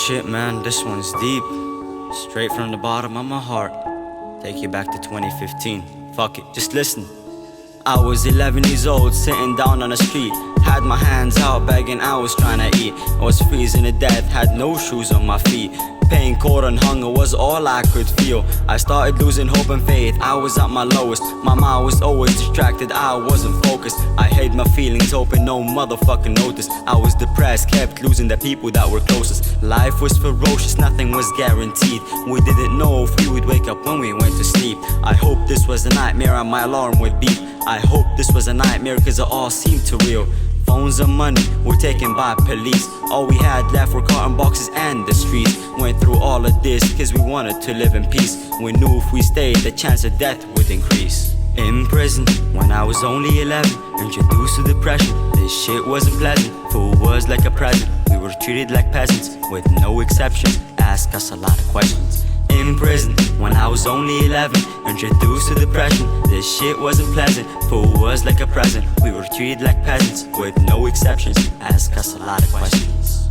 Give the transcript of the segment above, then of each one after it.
Shit, man, this one's deep. Straight from the bottom of my heart. Take you back to 2015. Fuck it, just listen. I was 11 years old, sitting down on the street. Had my hands out begging, I was trying to eat. I was freezing to death, had no shoes on my feet. Pain, cold and hunger was all I could feel. I started losing hope and faith, I was at my lowest. My mind was always distracted, I wasn't focused. I hid my feelings, hoping no motherfucker noticed. I was depressed, kept losing the people that were closest. Life was ferocious, nothing was guaranteed. We didn't know if we would wake up when we went to sleep. I hope this was a nightmare and my alarm would beep. I hope this was a nightmare cause it all seemed too real. Phones and money were taken by police. All we had left were carton boxes and the streets. Went through all of this cause we wanted to live in peace. We knew if we stayed the chance of death would increase. In prison, when I was only 11, introduced to depression. This shit wasn't pleasant, food was like a present. We were treated like peasants, with no exceptions. Ask us a lot of questions. In prison, when I was only 11, introduced to depression. This shit wasn't pleasant, food was like a present. We were treated like peasants, with no exceptions. Ask us a lot of questions.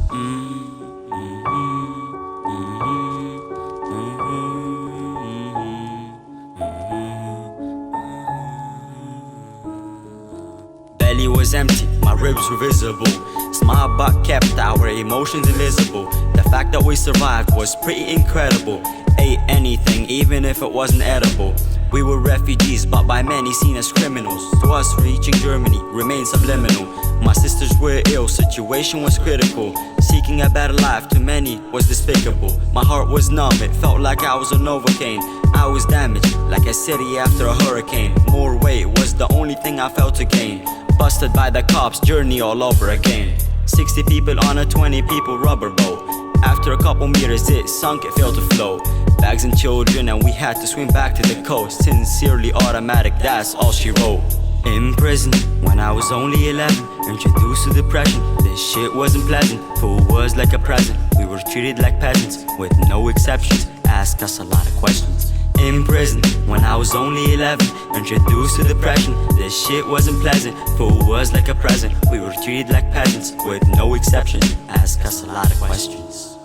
Belly was empty, my ribs were visible. Smile but kept our emotions invisible. The fact that we survived was pretty incredible. Ate anything, even if it wasn't edible. We were refugees, but by many seen as criminals. To us, reaching Germany remained subliminal. My sisters were ill, situation was critical. Seeking a better life to many was despicable. My heart was numb, it felt like I was a Novocaine. I was damaged, like a city after a hurricane. More weight was the only thing I felt to gain. Busted by the cops, journey all over again. 60 people on a 20 people rubber boat. After a couple meters it sunk, it failed to float. Bags and children and we had to swim back to the coast. Sincerely automatic, that's all she wrote. In prison, when I was only 11, introduced to depression. This shit wasn't pleasant, food was like a present. We were treated like peasants, with no exceptions. Ask us a lot of questions. In prison, when I was only 11, introduced to depression. This shit wasn't pleasant, food was like a present. We were treated like peasants, with no exceptions. Ask us a lot of questions.